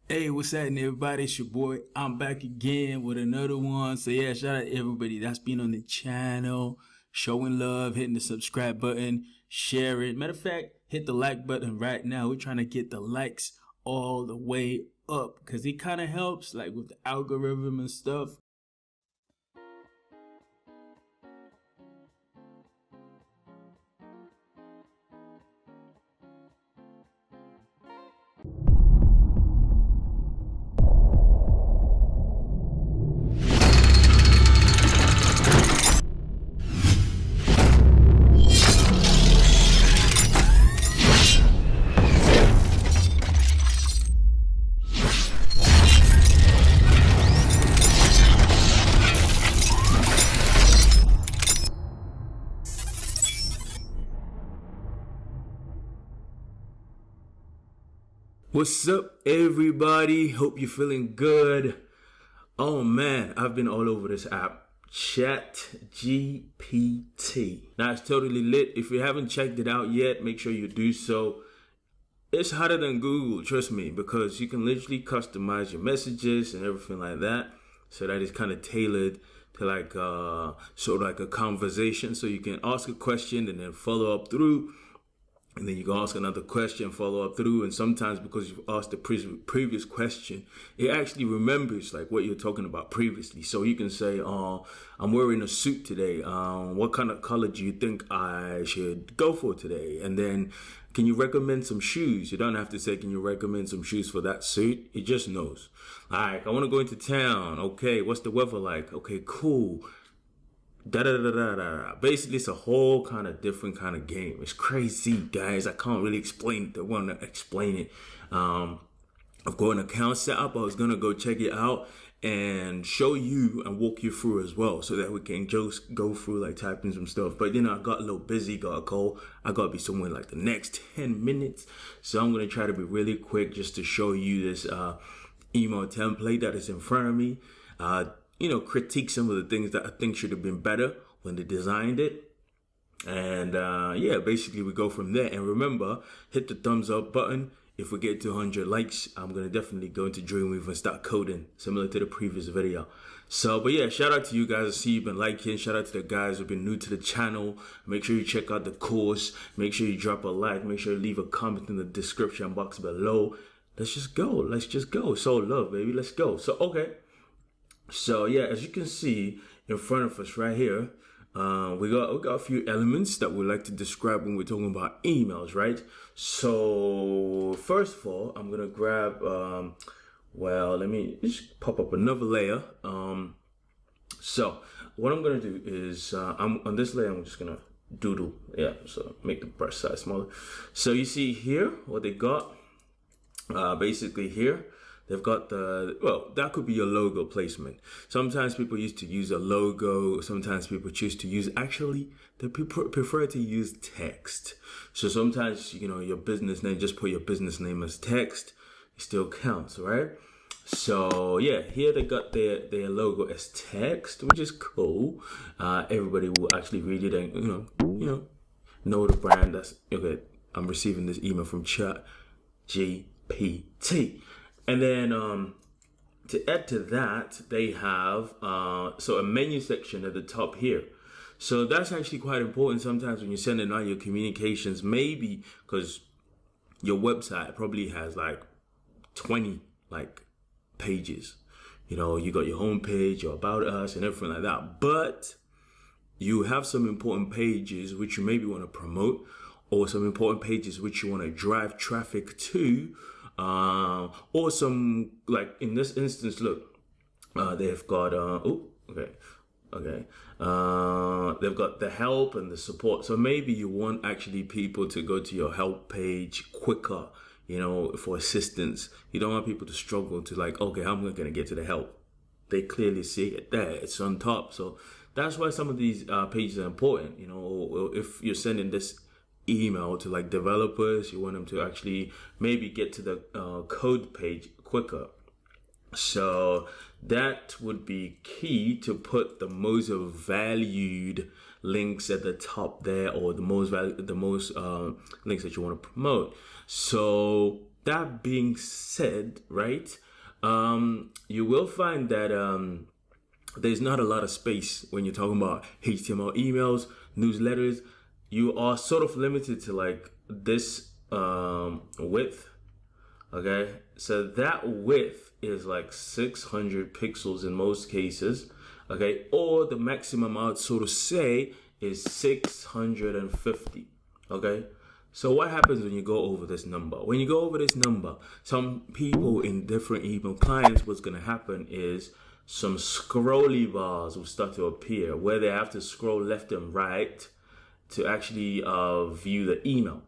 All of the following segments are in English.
Hey, what's happening, everybody? It's your boy. I'm back again with another one. So yeah, shout out to everybody that's been on the channel, showing love, hitting the subscribe button, share it. Matter of fact, hit the like button right now. We're trying to get the likes all the way up because it kind of helps, like with the algorithm and stuff. What's up, everybody? Hope you're feeling good. Oh man, I've been all over this app, Chat GPT. Now it's totally lit. If you haven't checked it out yet, make sure you do so. It's hotter than Google, trust me, because you can literally customize your messages and everything like that, so that it's kind of tailored to like sort of like a conversation. So you can ask a question and then follow up through. And then you can ask another question, follow up through, and sometimes because you've asked the previous question, it actually remembers like what you're talking about previously. So you can say, I'm wearing a suit today. What kind of color do you think I should go for today? And then, can you recommend some shoes? You don't have to say, can you recommend some shoes for that suit? It just knows. Like, I want to go into town. Okay, what's the weather like? Okay, cool. Da da da da da. Basically, it's a whole kind of different kind of game. It's crazy, guys. I can't really explain it. I want to explain it. I've got an account set up. I was gonna go check it out and show you and walk you through as well, so that we can just go through like typing some stuff. But I got a little busy. Got a call. I gotta be somewhere like the next 10 minutes. So I'm gonna try to be really quick just to show you this email template that is in front of me. Critique some of the things that I think should have been better when they designed it. And basically we go from there. And remember, hit the thumbs up button. If we get to 100 likes, I'm going to definitely go into Dreamweaver and start coding, similar to the previous video. So, but yeah, shout out to you guys. I see you've been liking. Shout out to the guys who've been new to the channel. Make sure you check out the course. Make sure you drop a like. Make sure you leave a comment in the description box below. Let's just go. Let's just go. So love, baby. Let's go. So, okay. So yeah, as you can see in front of us right here, we got a few elements that we like to describe when we're talking about emails, right? So first of all, I'm gonna grab let me just pop up another layer. So what I'm gonna do is I'm on this layer. I'm just gonna doodle, so make the brush size smaller. So you see here what they got, basically here. They've got that could be your logo placement. Sometimes people used to use a logo. Sometimes people choose to use, they prefer to use text. So sometimes, your business name, just put your business name as text. It still counts, right? So yeah, here they got their logo as text, which is cool. Everybody will actually read it and, know the brand. That's okay. I'm receiving this email from Chat GPT. And then to add to that, they have a menu section at the top here. So that's actually quite important sometimes when you're sending out your communications, maybe because your website probably has like 20 pages. You got your home page, your about us and everything like that. But you have some important pages which you maybe want to promote, or some important pages which you want to drive traffic to. Or some, like in this instance, look, they've got they've got the help and the support. So maybe you want actually people to go to your help page quicker, for assistance. You don't want people to struggle to how am I going to get to the help? They clearly see it there, it's on top. So that's why some of these pages are important. If you're sending this email to developers, you want them to actually maybe get to the code page quicker. So that would be key, to put the most valued links at the top there, or the most links that you want to promote. So that being said, right, you will find that there's not a lot of space when you're talking about HTML emails, newsletters. You are sort of limited to like this width. Okay, so that width is like 600 pixels in most cases. Okay, or the maximum I would sort of say is 650. Okay, so what happens when you go over this number? When you go over this number, some people in different email clients, what's going to happen is some scrolly bars will start to appear where they have to scroll left and right to actually view the email.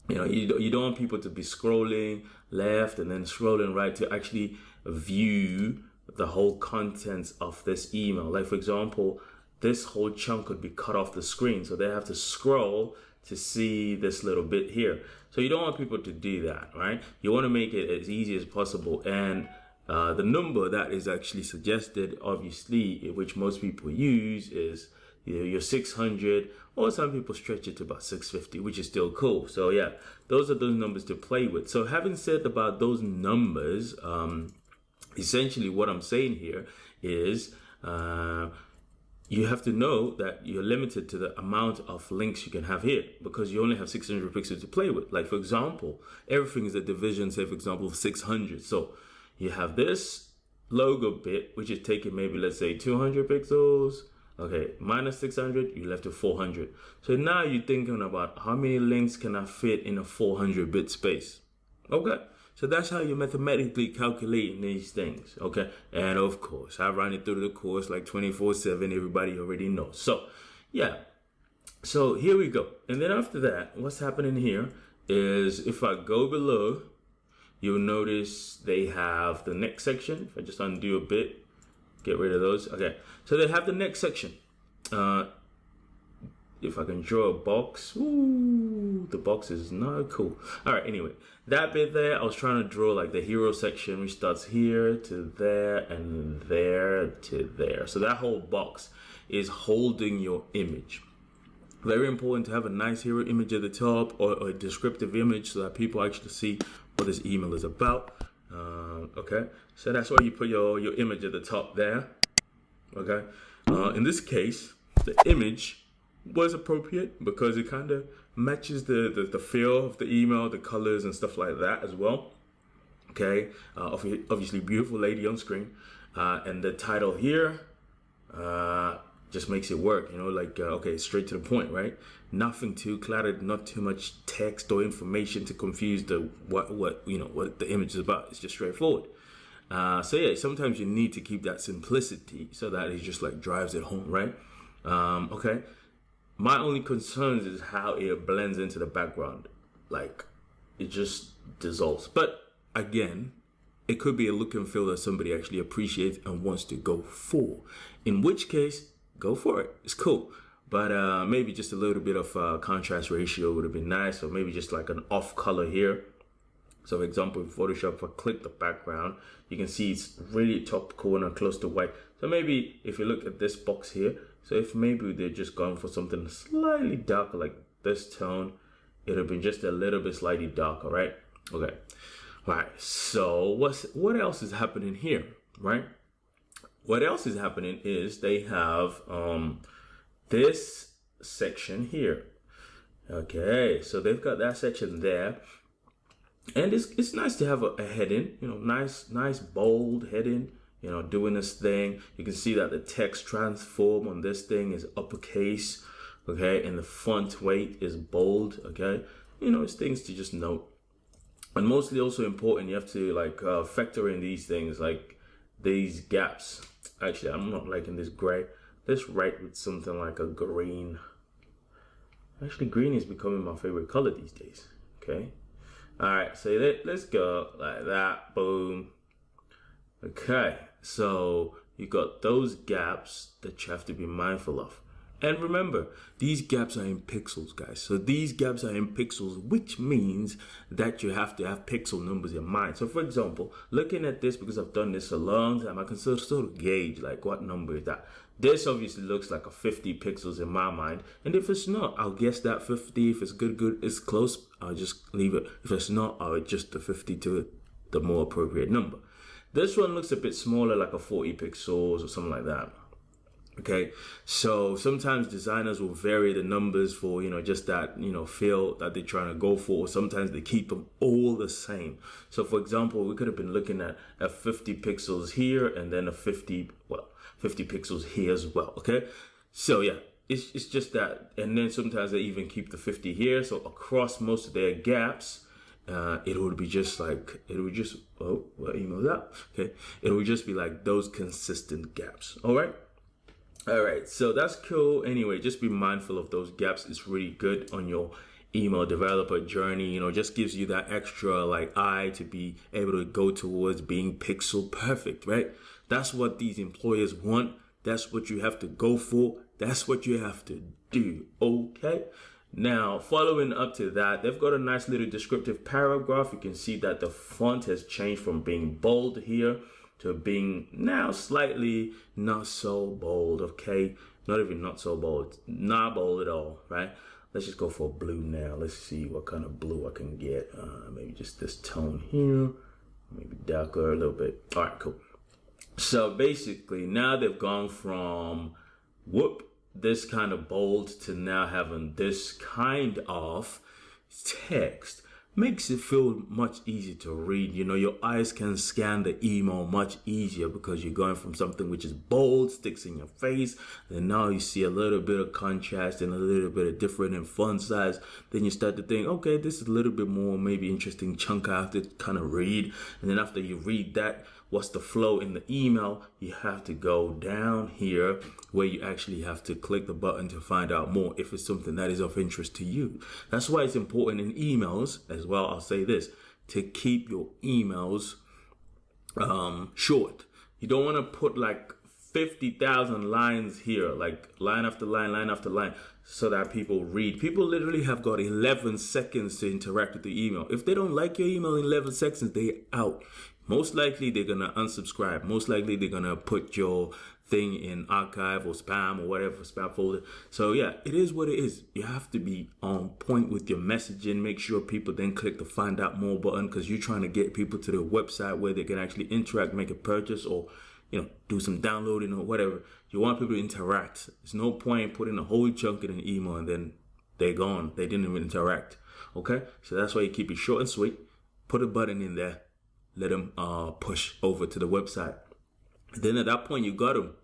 You know, you don't want people to be scrolling left and then scrolling right to actually view the whole contents of this email. Like, for example, this whole chunk could be cut off the screen, so they have to scroll to see this little bit here. So you don't want people to do that, right? You want to make it as easy as possible. And the number that is actually suggested, obviously, which most people use, is your 600, or some people stretch it to about 650, which is still cool. So yeah, those are those numbers to play with. So having said about those numbers, essentially what I'm saying here is you have to know that you're limited to the amount of links you can have here, because you only have 600 pixels to play with. Like, for example, everything is a division, say for example, of 600. So you have this logo bit, which is taking maybe, let's say, 200 pixels. Okay, minus 600, you left with 400. So now you're thinking about how many links can I fit in a 400 bit space. Okay, so that's how you're mathematically calculating these things. Okay, and of course, I run it through the course like 24/7. Everybody already knows. So yeah, so here we go. And then after that, what's happening here is if I go below, you'll notice they have the next section. If I just undo a bit, get rid of those. Okay, so they have the next section. If I can draw a box, ooh, the box is not cool. All right, anyway, that bit there, I was trying to draw like the hero section, which starts here to there and there to there. So that whole box is holding your image. Very important to have a nice hero image at the top, or a descriptive image, so that people actually see what this email is about. Okay, so that's why you put your image at the top there. Okay, in this case, the image was appropriate because it kind of matches the feel of the email, the colors and stuff like that as well. Okay, obviously beautiful lady on screen, and the title here just makes it work, you know, like okay, straight to the point, right? Nothing too cluttered, not too much text or information to confuse what the image is about. It's just straightforward. So yeah, sometimes you need to keep that simplicity so that it just like drives it home, right? Okay, my only concerns is how it blends into the background. Like, it just dissolves. But again, it could be a look and feel that somebody actually appreciates and wants to go for, in which case, go for it. It's cool. But maybe just a little bit of contrast ratio would have been nice, or maybe just like an off color here. So for example, in Photoshop, if I click the background, you can see it's really top corner close to white. So maybe if you look at this box here, so if maybe they're just going for something slightly darker, like this tone, it would have been just a little bit slightly darker, right? Okay. All right. So what else is happening here, right? What else is happening is they have this section here. Okay, so they've got that section there, and it's nice to have a heading, you know, nice bold heading, you know, doing this thing. You can see that the text transform on this thing is uppercase, okay, and the font weight is bold, okay. You know, it's things to just note. And mostly also important, you have to like factor in these things, like these gaps. Actually, I'm not liking this gray. Let's write with something like a green. Actually, green is becoming my favorite color these days. Okay. All right. So let's go like that. Boom. Okay. So you got those gaps that you have to be mindful of. And remember, these gaps are in pixels, guys. So these gaps are in pixels, which means that you have to have pixel numbers in mind. So for example, looking at this, because I've done this a long time, I can sort of gauge like what number is that. This obviously looks like a 50 pixels in my mind. And if it's not, I'll guess that 50. If it's good, it's close, I'll just leave it. If it's not, I'll adjust the 50 to the more appropriate number. This one looks a bit smaller, like a 40 pixels or something like that. Okay, so sometimes designers will vary the numbers for, just that, feel that they're trying to go for. Sometimes they keep them all the same. So for example, we could have been looking at 50 pixels here and then 50 pixels here as well. Okay, so yeah, it's just that. And then sometimes they even keep the 50 here. So across most of their gaps, it would be just like, what email is that? Okay, it would just be like those consistent gaps. All right, so that's cool. Anyway, just be mindful of those gaps. It's really good on your email developer journey. Just gives you that extra eye to be able to go towards being pixel perfect, right? That's what these employers want. That's what you have to go for. That's what you have to do, okay? Now, following up to that, they've got a nice little descriptive paragraph. You can see that the font has changed from being bold here to being now slightly not so bold, okay? Not even not so bold, not bold at all, right? Let's just go for blue now. Let's see what kind of blue I can get. Maybe just this tone here, maybe darker a little bit. All right, cool. So basically now they've gone from this kind of bold to now having this kind of text. Makes it feel much easier to read. Your eyes can scan the email much easier because you're going from something which is bold, sticks in your face, and now you see a little bit of contrast and a little bit of different in font size. Then you start to think, okay, this is a little bit more maybe interesting chunk I have to kind of read. And then after you read that, what's the flow in the email? You have to go down here where you actually have to click the button to find out more if it's something that is of interest to you. That's why it's important in emails as well. I'll say this, to keep your emails short. You don't want to put like 50,000 lines here, like line after line, so that people read. People literally have got 11 seconds to interact with the email. If they don't like your email in 11 seconds, they're out. Most likely they're going to unsubscribe. Most likely they're going to put your thing in archive or spam or whatever, spam folder. So yeah, it is what it is. You have to be on point with your messaging. Make sure people then click the find out more button, because you're trying to get people to the website where they can actually interact, make a purchase, or do some downloading or whatever. You want people to interact. There's no point putting a whole chunk in an email and then they're gone. They didn't even interact. Okay, so that's why you keep it short and sweet. Put a button in there. Let them push over to the website. Then at that point, you got them.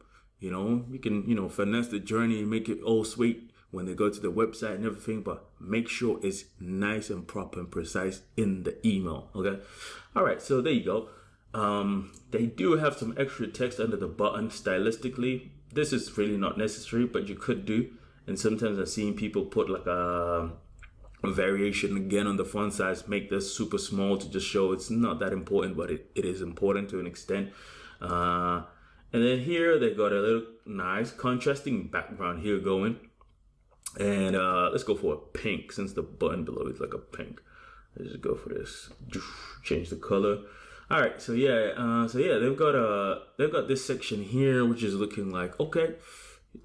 You can, finesse the journey and make it all sweet when they go to the website and everything, but make sure it's nice and proper and precise in the email, okay? All right, so there you go. They do have some extra text under the button stylistically. This is really not necessary, but you could do. And sometimes I've seen people put like a variation again on the font size, make this super small to just show it's not that important, but it is important to an extent. And then here they got a little nice contrasting background here going. And let's go for a pink, since the button below is like a pink. Let's just go for this. Change the color. All right, so yeah, they've got this section here, which is looking like, okay,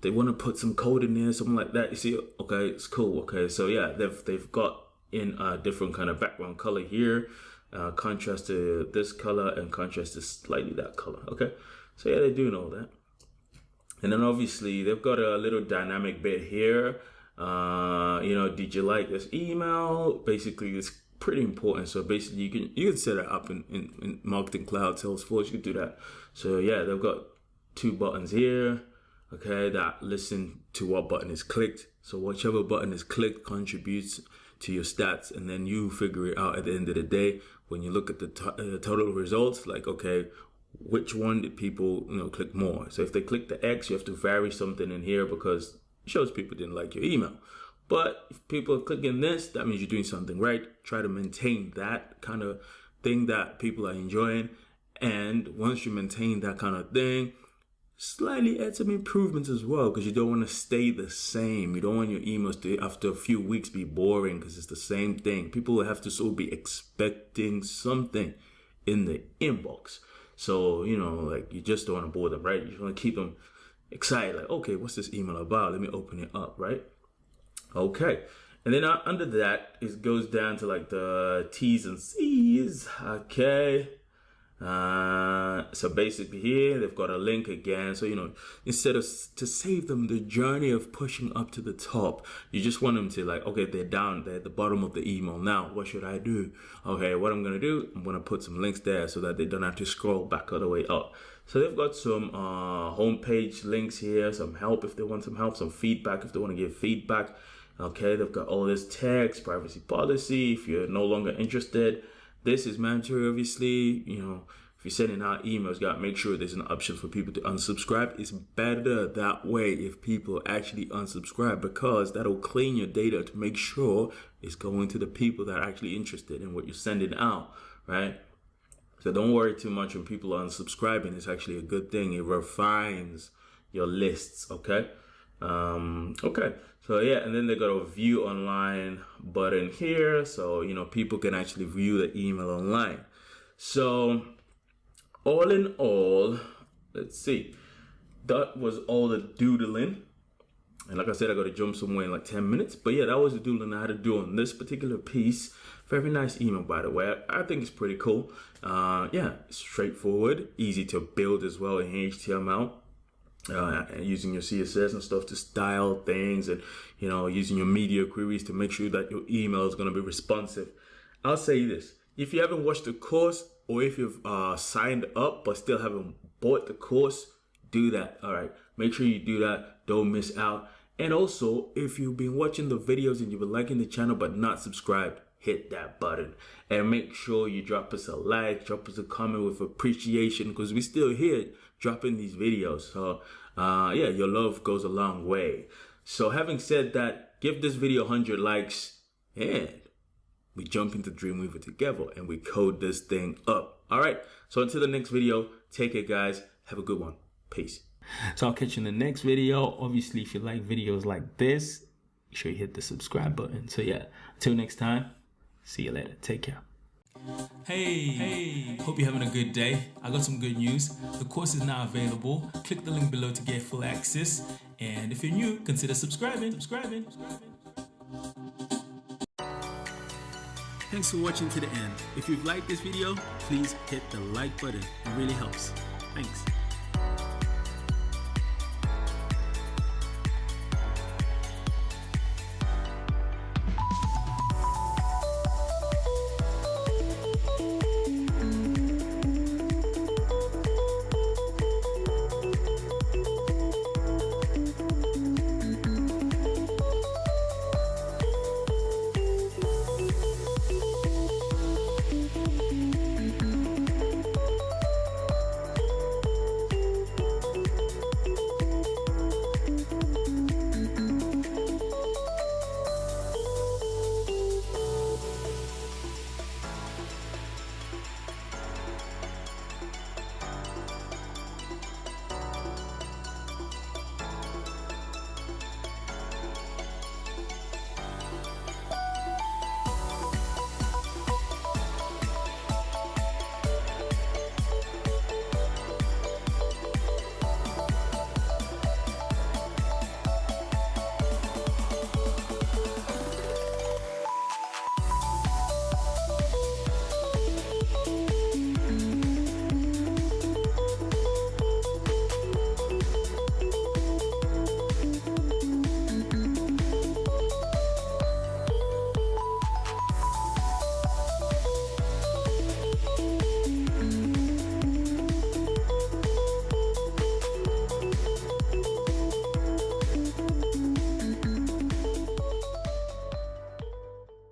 they want to put some code in there, something like that. You see, okay, it's cool. Okay, so yeah, they've got in a different kind of background color here, contrast to this color and contrast to slightly that color. Okay, so yeah, they're doing all that. And then obviously they've got a little dynamic bit here. Did you like this email? Basically, it's pretty important. So basically, you can set it up in Marketing Cloud, Salesforce. You can do that. So yeah, they've got two buttons here. Okay, that listen to what button is clicked. So whichever button is clicked contributes to your stats, and then you figure it out at the end of the day when you look at the total results. Like, okay, which one did people click more? So if they click the X, you have to vary something in here because it shows people didn't like your email. But if people are clicking this, that means you're doing something right. Try to maintain that kind of thing that people are enjoying, and once you maintain that kind of thing, slightly add some improvements as well, because you don't want to stay the same. You don't want your emails to, after a few weeks, be boring because it's the same thing. People will have to sort of be expecting something in the inbox. So, you know, like, you just don't want to bore them, right? You just want to keep them excited. Like, okay, what's this email about? Let me open it up, right? Okay. And then under that, it goes down to like the T's and C's. Okay. So basically here they've got a link again. So, you know, instead of to save them the journey of pushing up to the top, you just want them to, like, okay, they're down there at the bottom of the email. Now, what should I do? Okay, what I'm gonna do, I'm gonna put some links there so that they don't have to scroll back all the way up. So they've got some homepage links here, some help if they want some help, some feedback if they want to give feedback. Okay, they've got all this text, privacy policy if you're no longer interested. This is mandatory, obviously. You know, if you're sending out emails, got to make sure there's an option for people to unsubscribe. It's better that way if people actually unsubscribe, because that'll clean your data to make sure it's going to the people that are actually interested in what you're sending out, right? So don't worry too much when people are unsubscribing. It's actually a good thing. It refines your lists, okay? Okay, so yeah, and then they got a view online button here, so you know, people can actually view the email online. So all in all, let's see, that was all the doodling. And like I said, I got to jump somewhere in like 10 minutes, but yeah, that was the doodling I had to do on this particular piece. Very nice email, by the way. I think it's pretty cool. Yeah, straightforward, easy to build as well in HTML. Using your CSS and stuff to style things, and you know, using your media queries to make sure that your email is going to be responsive. I'll say this: if you haven't watched the course, or if you've signed up but still haven't bought the course, do that. All right, make sure you do that. Don't miss out. And also, if you've been watching the videos and you've been liking the channel but not subscribed, hit that button and make sure you drop us a like, drop us a comment with appreciation, because we're still here dropping these videos. So yeah, your love goes a long way. So having said that, give this video 100 likes and we jump into Dreamweaver together and we code this thing up. All right, so until the next video, take care guys, have a good one, peace. So I'll catch you in the next video. Obviously, if you like videos like this, make sure you hit the subscribe button. So yeah, until next time, see you later. Take care. Hey, hope you're having a good day. I got some good news. The course is now available. Click the link below to get full access. And if you're new, consider subscribing. Thanks for watching to the end. If you've liked this video, please hit the like button. It really helps. Thanks.